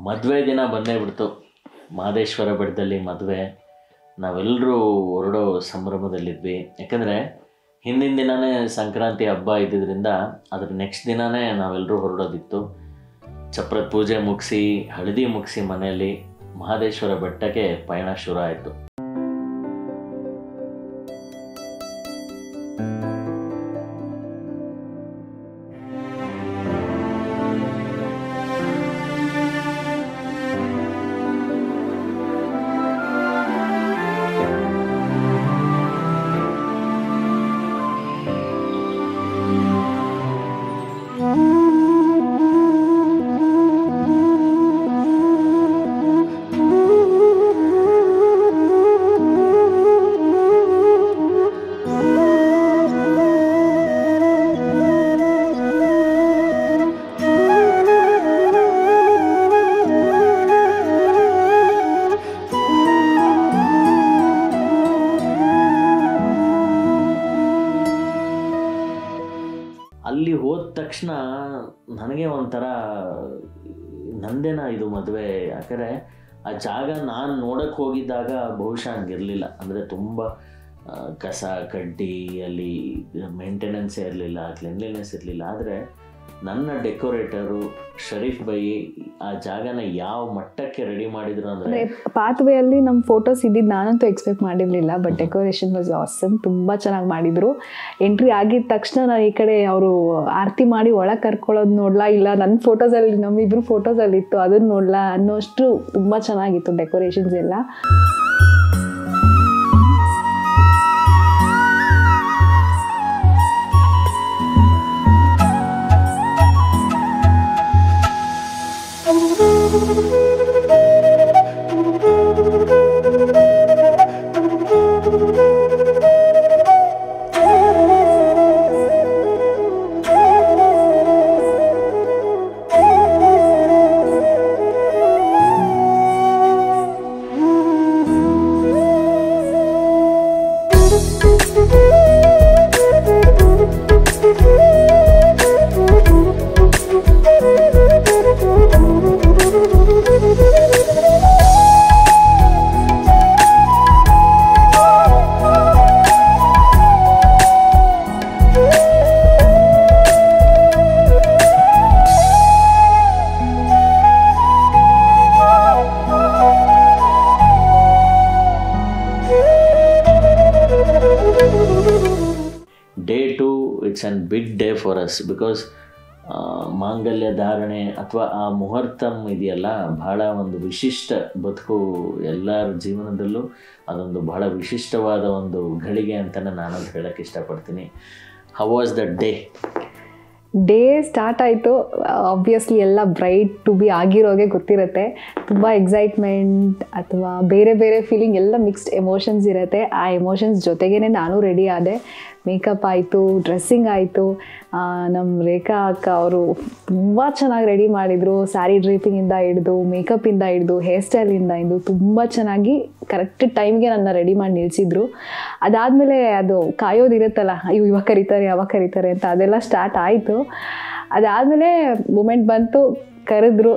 ಮದುವೆ ದಿನ ಬಂದೇ ಬಿಡ್ತು. ಮಹದೇಶ್ವರ ಬೆಟ್ಟದಲ್ಲಿ ಮದುವೆ. ನಾವೆಲ್ಲರೂ ಹೊರಡೋ ಸಂಭ್ರಮದಲ್ಲಿದ್ವಿ. ಯಾಕಂದರೆ ಹಿಂದಿನ ದಿನವೇ ಸಂಕ್ರಾಂತಿ ಹಬ್ಬ ಇದ್ದಿದ್ದರಿಂದ ಅದ್ರ ನೆಕ್ಸ್ಟ್ ದಿನವೇ ನಾವೆಲ್ಲರೂ ಹೊರಡೋದಿತ್ತು. ಚಪ್ರದ ಪೂಜೆ ಮುಗಿಸಿ ಹಳದಿ ಮುಗಿಸಿ ಮನೆಯಲ್ಲಿ ಮಹದೇಶ್ವರ ಬೆಟ್ಟಕ್ಕೆ ಪಯಣ ಶುರು ಆಯಿತು. ಅಲ್ಲಿ ಹೋದ ತಕ್ಷಣ ನನಗೆ ಒಂಥರ ನಂದೇನ ಇದು ಮದುವೆ. ಯಾಕಂದರೆ ಆ ಜಾಗ ನಾನು ನೋಡೋಕ್ಕೆ ಹೋಗಿದ್ದಾಗ ಬಹುಶಃ ಹಂಗಿರಲಿಲ್ಲ. ಅಂದರೆ ತುಂಬ ಕಸ ಕಡ್ಡಿ, ಅಲ್ಲಿ ಮೇಂಟೆನೆನ್ಸೇ ಇರಲಿಲ್ಲ, ಕ್ಲೀನ್ಲಿನೆಸ್ ಇರಲಿಲ್ಲ. ಆದರೆ ನನ್ನ ಡೆಕೋರೇಟರು ಶರೀಫ್ ಬೈ ಆ ಜಾಗನ ಯಾವ ಮಟ್ಟಕ್ಕೆ ರೆಡಿ ಮಾಡಿದ್ರು ಅಂದರೆ, ಪಾತ್ ವೇಯಲ್ಲಿ ನಮ್ಮ ಫೋಟೋಸ್ ಇದ್ದಿದ್ದು ನಾನಂತೂ ಎಕ್ಸ್ಪೆಕ್ಟ್ ಮಾಡಿರಲಿಲ್ಲ. But decoration was awesome. ತುಂಬ ಚೆನ್ನಾಗಿ ಮಾಡಿದರು. ಎಂಟ್ರಿ ಆಗಿದ ತಕ್ಷಣ ನಾನು ಈ ಕಡೆ ಅವರು ಆರತಿ ಮಾಡಿ ಒಳಗೆ ಕರ್ಕೊಳ್ಳೋದು ನೋಡಲ್ಲ, ಇಲ್ಲ ನನ್ನ ಫೋಟೋಸಲ್ಲಿ ನಮ್ಮಿಬ್ರು ಫೋಟೋಸಲ್ಲಿ ಇತ್ತು ಅದನ್ನು ನೋಡಲ್ಲ ಅನ್ನೋಷ್ಟು ತುಂಬ ಚೆನ್ನಾಗಿತ್ತು ಡೆಕೋರೇಷನ್ಸ್ ಎಲ್ಲ. Day 2 it's a big day for us because ಮಾಂಗಲ್ಯ ಧಾರಣೆ ಅಥವಾ ಆ ಮುಹೂರ್ತಂ ಇದೆಯಲ್ಲ, ಬಹಳ ಒಂದು ವಿಶಿಷ್ಟ ಬದುಕು. ಎಲ್ಲರ ಜೀವನದಲ್ಲೂ ಅದೊಂದು ಬಹಳ ವಿಶಿಷ್ಟವಾದ ಒಂದು ಘಳಿಗೆ ಅಂತಲೇ ನಾನು ಹೇಳೋಕ್ಕೆ ಇಷ್ಟಪಡ್ತೀನಿ. How was the day start ಆಯಿತು. ಆಬ್ವಿಯಸ್ಲಿ ಎಲ್ಲ ಬ್ರೈಟ್ ಟು ಬಿ ಆಗಿರೋಗೆ ಗೊತ್ತಿರುತ್ತೆ. ತುಂಬ ಎಕ್ಸೈಟ್ಮೆಂಟ್ ಅಥವಾ ಬೇರೆ ಬೇರೆ ಫೀಲಿಂಗ್, ಎಲ್ಲ ಮಿಕ್ಸ್ಡ್ ಎಮೋಷನ್ಸ್ ಇರುತ್ತೆ. ಆ ಎಮೋಷನ್ಸ್ ಜೊತೆಗೇ ನಾನು ರೆಡಿ ಆದೆ. ಮೇಕಪ್ ಆಯಿತು, ಡ್ರೆಸ್ಸಿಂಗ್ ಆಯಿತು. ನಮ್ಮ ರೇಖಾ ಅಕ್ಕ ಅವರು ತುಂಬ ಚೆನ್ನಾಗಿ ರೆಡಿ ಮಾಡಿದರು. ಸ್ಯಾರಿ ಡ್ರೇಪಿಂಗಿಂದ ಹಿಡಿದು, ಮೇಕಪ್ಪಿಂದ ಹಿಡಿದು, ಹೇರ್ ಸ್ಟೈಲಿಂದ ಹಿಡಿದು ತುಂಬ ಚೆನ್ನಾಗಿ ಕರೆಕ್ಟ್ ಟೈಮ್ಗೆ ನನ್ನ ರೆಡಿ ಮಾಡಿ ನಿಲ್ಲಿಸಿದ್ರು. ಅದಾದಮೇಲೆ ಅದು ಕಾಯೋದಿರುತ್ತಲ್ಲ, ಇವಾಗ ಕರೀತಾರೆ ಯಾವಾಗ ಕರೀತಾರೆ ಅಂತ, ಅದೆಲ್ಲ ಸ್ಟಾರ್ಟ್ ಆಯಿತು. ಅದಾದಮೇಲೆ ಮೂಮೆಂಟ್ ಬಂತು, ಕರೆದ್ರು.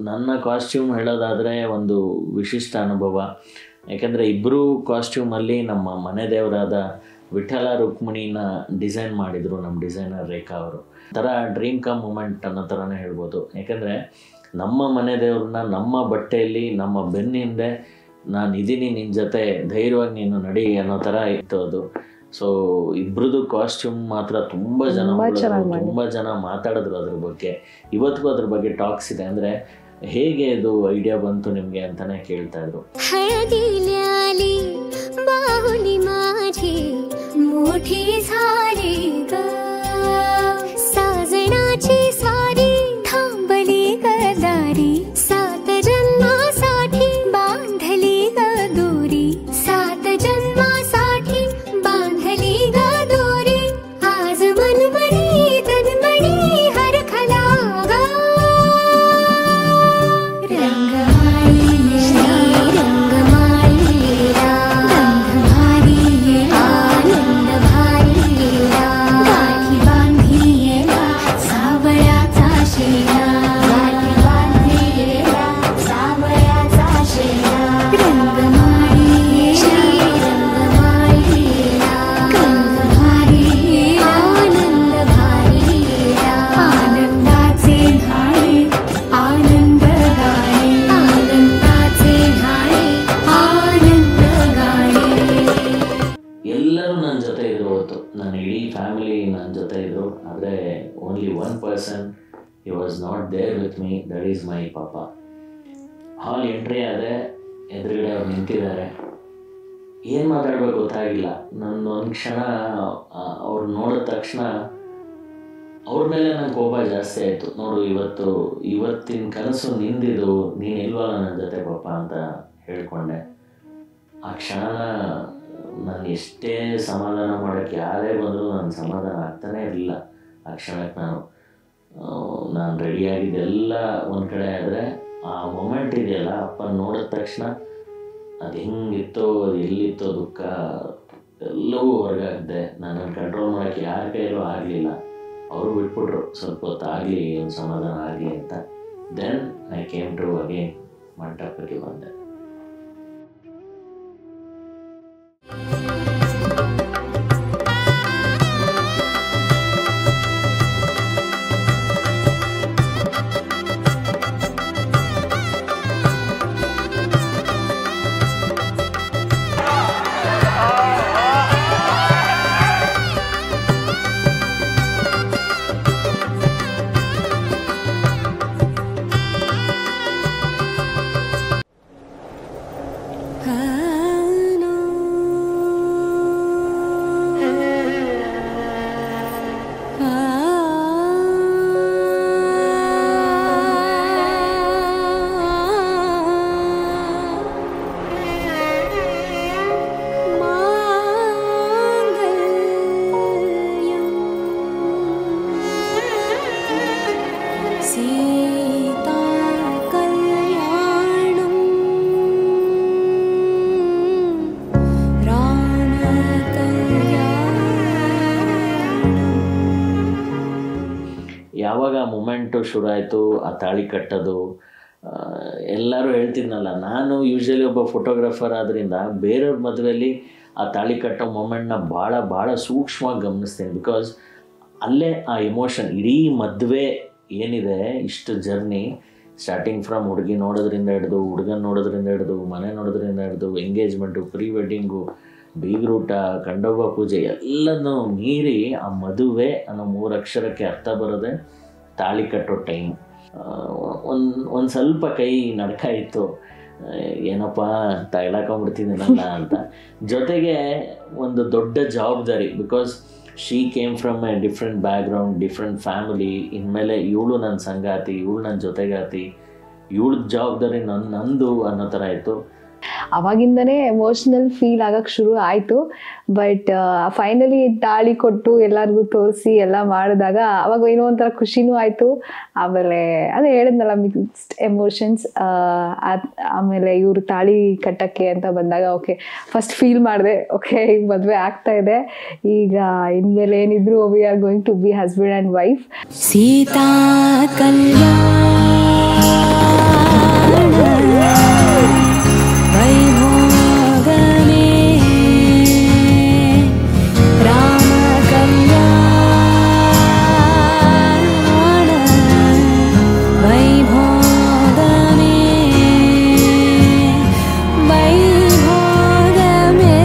ನನ್ನ ಕಾಸ್ಟ್ಯೂಮ್ ಹೇಳೋದಾದರೆ ಒಂದು ವಿಶಿಷ್ಟ ಅನುಭವ. ಯಾಕೆಂದರೆ ಇಬ್ಬರೂ ಕಾಸ್ಟ್ಯೂಮಲ್ಲಿ ನಮ್ಮ ಮನೆ ದೇವರಾದ ವಿಠಲ ರುಕ್ಮಿಣಿನ ಡಿಸೈನ್ ಮಾಡಿದರು ನಮ್ಮ ಡಿಸೈನರ್ ರೇಖಾ ಅವರು. ಥರ ಡ್ರೀಮ್ ಕಮ್ ಮೂಮೆಂಟ್ ಅನ್ನೋ ಥರನೇ ಹೇಳ್ಬೋದು. ಯಾಕೆಂದರೆ ನಮ್ಮ ಮನೆ ದೇವ್ರನ್ನ ನಮ್ಮ ಬಟ್ಟೆಯಲ್ಲಿ ನಮ್ಮ ಬೆನ್ನ ಹಿಂದೆ ನಾನು ಇದ್ದೀನಿ, ನಿನ್ನ ಜೊತೆ ಧೈರ್ಯವಾಗಿ ನೀನು ನಡಿ ಅನ್ನೋ ಥರ ಇತ್ತು ಅದು. ಸೊ ಇಬ್ರದ್ದು ಕಾಸ್ಟ್ಯೂಮ್ ಮಾತ್ರ ತುಂಬ ಜನ ಮಾತಾಡಿದ್ರು ಅದ್ರ ಬಗ್ಗೆ. ಇವತ್ತಿಗೂ ಅದ್ರ ಬಗ್ಗೆ ಟಾಕ್ಸ್ ಇದೆ. ಅಂದರೆ ಹೇಗೆ ಇದು ಐಡಿಯಾ ಬಂತು ನಿಮಗೆ ಅಂತಾನೆ ಕೇಳ್ತಾ ಇದ್ರು. ನನ್ನ ಇಡೀ ಫ್ಯಾಮಿಲಿ ನನ್ನ ಜೊತೆ ಇದ್ದರು. ಆದರೆ only one person he was not there with me, that is my ಪಾಪ. ಹಾಲ್ ಎಂಟ್ರಿ ಆದೆ, ಎದುರುಗಡೆ ಅವ್ರು ನಿಂತಿದ್ದಾರೆ. ಏನು ಮಾತಾಡಬೇಕು ಗೊತ್ತಾಗಿಲ್ಲ. ನನ್ನ ಒಂದು ಕ್ಷಣ ಅವ್ರು ನೋಡಿದ ತಕ್ಷಣ ಅವ್ರ ಮೇಲೆ ನನ್ನ ಕೋಪ ಜಾಸ್ತಿ ಆಯಿತು. ನೋಡು, ಇವತ್ತಿನ ಕನಸು ನಿಂದಿದು, ನೀನು ಇಲ್ವಲ್ಲ ನನ್ನ ಜೊತೆ ಪಾಪ ಅಂತ ಹೇಳ್ಕೊಂಡೆ. ಆ ಕ್ಷಣನ ನಾನು ಎಷ್ಟೇ ಸಮಾಧಾನ ಮಾಡೋಕ್ಕೆ ಯಾರೇ ಬಂದರೂ ನನ್ನ ಸಮಾಧಾನ ಆಗ್ತಾನೇ ಇರಲಿಲ್ಲ. ಆ ಕ್ಷಣಕ್ಕೆ ನಾನು ರೆಡಿಯಾಗಿದ್ದೆಲ್ಲ ಒಂದು ಕಡೆ ಆದರೆ ಆ ಮೊಮೆಂಟ್ ಇದೆಯಲ್ಲ, ಅಪ್ಪ ನೋಡಿದ ತಕ್ಷಣ ಅದು ಹೆಂಗಿತ್ತೋ, ಅದು ಎಲ್ಲಿತ್ತೋ ದುಃಖ ಎಲ್ಲವೂ ಹೊರಗಾಗಿದೆ. ನನ್ನನ್ನು ಕಂಟ್ರೋಲ್ ಮಾಡೋಕ್ಕೆ ಯಾರ ಕೈಯಲ್ಲೂ ಆಗಲಿಲ್ಲ. ಅವರು ಬಿಟ್ಬಿಟ್ರು, ಸ್ವಲ್ಪ ಹೊತ್ತು ಆಗಲಿ, ಒಂದು ಸಮಾಧಾನ ಆಗಲಿ ಅಂತ. Then I came to again ಮಂಟಪಕ್ಕೆ ಬಂದೆ. ಯಾವಾಗ ಆ ಮೂಮೆಂಟು ಶುರು ಆಯಿತು, ಆ ತಾಳಿ ಕಟ್ಟೋದು, ಎಲ್ಲರೂ ಹೇಳ್ತಿದ್ನಲ್ಲ, ನಾನು ಯೂಶ್ವಲಿ ಒಬ್ಬ ಫೋಟೋಗ್ರಾಫರ್ ಆದ್ದರಿಂದ ಬೇರೆಯವ್ರ ಮದುವೆಯಲ್ಲಿ ಆ ತಾಳಿ ಕಟ್ಟೋ ಮೂಮೆಂಟ್ನ ಭಾಳ ಸೂಕ್ಷ್ಮವಾಗಿ ಗಮನಿಸ್ತೀನಿ. ಬಿಕಾಸ್ ಅಲ್ಲೇ ಆ ಎಮೋಷನ್, ಇಡೀ ಮದುವೆ ಏನಿದೆ, ಇಷ್ಟು ಜರ್ನಿ ಸ್ಟಾರ್ಟಿಂಗ್ ಫ್ರಮ್ ಹುಡುಗಿ ನೋಡೋದ್ರಿಂದ ಹಿಡಿದು, ಹುಡುಗನ ನೋಡೋದ್ರಿಂದ ಹಿಡಿದು, ಮನೆ ನೋಡೋದ್ರಿಂದ ಹಿಡಿದು, ಎಂಗೇಜ್ಮೆಂಟು, ಪ್ರೀ ವೆಡ್ಡಿಂಗು, ಬೀಗ್ರೂಟ, ಕಂಡೋಬ ಪೂಜೆ ಎಲ್ಲನೂ ಮೀರಿ ಆ ಮದುವೆ ಅನ್ನೋ 3 ಅಕ್ಷರಕ್ಕೆ ಅರ್ಥ ಬರೋದೆ ತಾಳಿ ಕಟ್ಟೋ ಟೈಮ್. ಒಂದು ಸ್ವಲ್ಪ ಕೈ ನಡ್ಕ ಇತ್ತು, ಏನಪ್ಪ ತಗೊಳಕೊಂಡ್ಬಿಡ್ತಿದ್ದೀನಲ್ಲ ಅಂತ. ಜೊತೆಗೆ ಒಂದು ದೊಡ್ಡ ಜವಾಬ್ದಾರಿ, because she came from A different background, different family. ಇನ್ಮೇಲೆ ಇವಳು ನನ್ನ ಸಂಗಾತಿ, ಇವಳು ನನ್ನ ಜೊತೆಗಾತಿ, ಇವಳ ಜವಾಬ್ದಾರಿ ನಂದು ಅನ್ನೋ ಥರ ಇತ್ತು. ಅವಾಗಿಂದನೇ ಎಮೋಷ್ನಲ್ ಫೀಲ್ ಆಗಕ್ಕೆ ಶುರು ಆಯಿತು. ಬಟ್ ಫೈನಲಿ ತಾಳಿ ಕೊಟ್ಟು ಎಲ್ಲರಿಗೂ ತೋರಿಸಿ ಎಲ್ಲ ಮಾಡಿದಾಗ ಅವಾಗ ಏನೋ ಒಂಥರ ಖುಷಿನೂ ಆಯಿತು. ಆಮೇಲೆ ಅದೇ ಹೇಳಿದ್ನಲ್ಲ, ಮಿಕ್ಸ್ಡ್ ಎಮೋಷನ್ಸ್. ಆಮೇಲೆ ಇವರು ತಾಳಿ ಕಟ್ಟಕ್ಕೆ ಅಂತ ಬಂದಾಗ ಓಕೆ, ಫಸ್ಟ್ ಫೀಲ್ ಮಾಡಿದೆ, ಓಕೆ ಈಗ ಮದುವೆ ಆಗ್ತಾ ಇದೆ, ಈಗ ಇನ್ಮೇಲೆ ಏನಿದ್ರು we are going to be husband and wife. Sita ಕಲ್ಯಾಣ ವೈಭೋಗನೇ ರಾಮ ಕಲ್ಯಾಣ ವೈಭೋಗನೇ ವೈಭೋಗಮೇ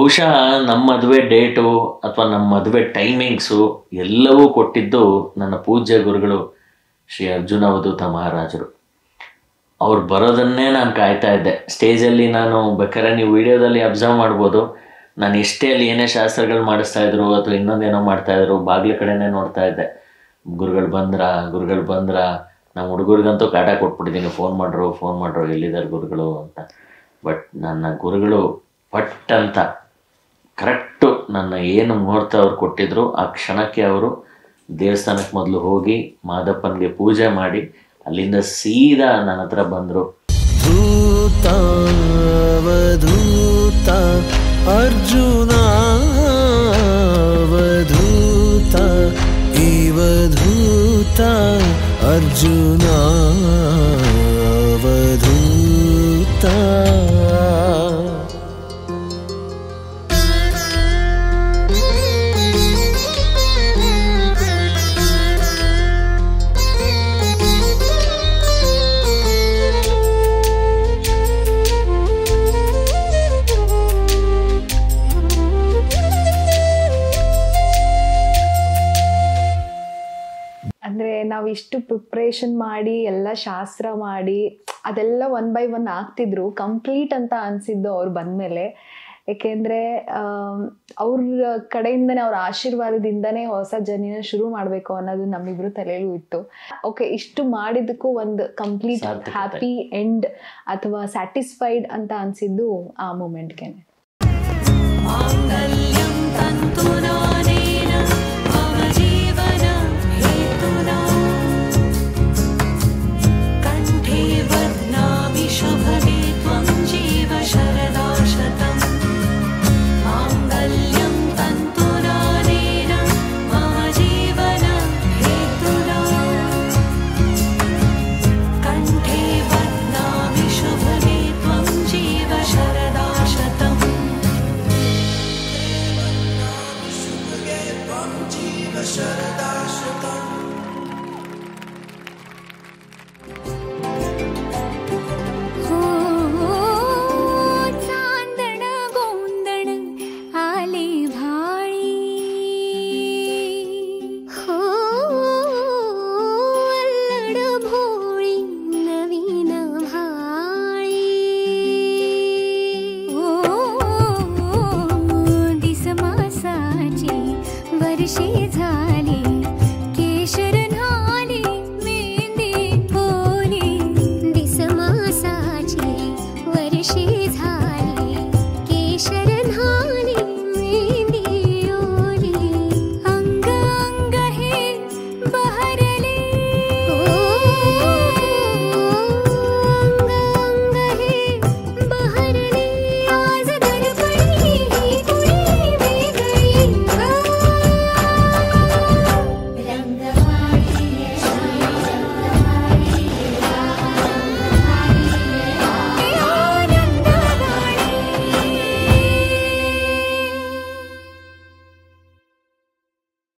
ಬಹುಶಃ ನಮ್ಮ ಮದುವೆ ಡೇಟು ಅಥವಾ ನಮ್ಮ ಮದುವೆ ಟೈಮಿಂಗ್ಸು ಎಲ್ಲವೂ ಕೊಟ್ಟಿದ್ದು ನನ್ನ ಪೂಜ್ಯ ಗುರುಗಳು ಶ್ರೀ ಅರ್ಜುನ ಅವಧೂತ ಮಹಾರಾಜರು. ಅವ್ರು ಬರೋದನ್ನೇ ನಾನು ಕಾಯ್ತಾ ಇದ್ದೆ. ಸ್ಟೇಜಲ್ಲಿ ನಾನು ಬೇಕಾದ್ರೆ ನೀವು ವಿಡಿಯೋದಲ್ಲಿ ಅಬ್ಸರ್ವ್ ಮಾಡ್ಬೋದು, ನಾನು ಎಷ್ಟೇ ಅಲ್ಲಿ ಏನೇ ಶಾಸ್ತ್ರಗಳು ಮಾಡಿಸ್ತಾಯಿದ್ರು ಅಥವಾ ಇನ್ನೊಂದೇನೋ ಮಾಡ್ತಾಯಿದ್ರು, ಬಾಗಿಲ ಕಡೆನೇ ನೋಡ್ತಾ ಇದ್ದೆ. ಗುರುಗಳು ಬಂದ್ರ ನಮ್ಮ ಹುಡುಗರಿಗಂತೂ ಕಾಟ ಕೊಟ್ಬಿಟ್ಟಿದ್ದೀನಿ, ಫೋನ್ ಮಾಡ್ರು ಎಲ್ಲಿದ್ದಾರೆ ಗುರುಗಳು ಅಂತ. ಬಟ್ ನನ್ನ ಗುರುಗಳು ಪಟ್ ಅಂತ ಕರೆಕ್ಟು ನನ್ನ ಏನು ಮುಹೂರ್ತ ಅವ್ರು ಕೊಟ್ಟಿದ್ರು ಆ ಕ್ಷಣಕ್ಕೆ ಅವರು ದೇವಸ್ಥಾನಕ್ಕೆ ಮೊದಲು ಹೋಗಿ ಮಾದಪ್ಪನಿಗೆ ಪೂಜೆ ಮಾಡಿ ಅಲ್ಲಿಂದ ಸೀದಾ ನನ್ನ ಹತ್ರ ಬಂದರು. ಧೂತ ಅವಧೂತ ಅರ್ಜುನ ಅವಧೂತ ಇವಧೂತ ಅರ್ಜುನ ಅವಧೂತ. ಅಂದರೆ ನಾವು ಇಷ್ಟು ಪ್ರಿಪ್ರೇಷನ್ ಮಾಡಿ ಎಲ್ಲ ಶಾಸ್ತ್ರ ಮಾಡಿ ಅದೆಲ್ಲ 1 by 1 ಆಗ್ತಿದ್ರು, ಕಂಪ್ಲೀಟ್ ಅಂತ ಅನಿಸಿದ್ದು ಅವ್ರು ಬಂದಮೇಲೆ. ಏಕೆಂದರೆ ಅವ್ರ ಕಡೆಯಿಂದನೇ ಅವ್ರ ಆಶೀರ್ವಾದದಿಂದನೇ ಹೊಸ ಜರ್ನಿನ ಶುರು ಮಾಡಬೇಕು ಅನ್ನೋದು ನಮ್ಮಿಬ್ರು ತಲೆಯಲ್ಲೂ ಇತ್ತು. ಓಕೆ, ಇಷ್ಟು ಮಾಡಿದ್ದಕ್ಕೂ ಒಂದು ಕಂಪ್ಲೀಟ್ ಹ್ಯಾಪಿ ಎಂಡ್ ಅಥವಾ ಸ್ಯಾಟಿಸ್ಫೈಡ್ ಅಂತ ಅನಿಸಿದ್ದು ಆ ಮೂಮೆಂಟ್ಗೆ.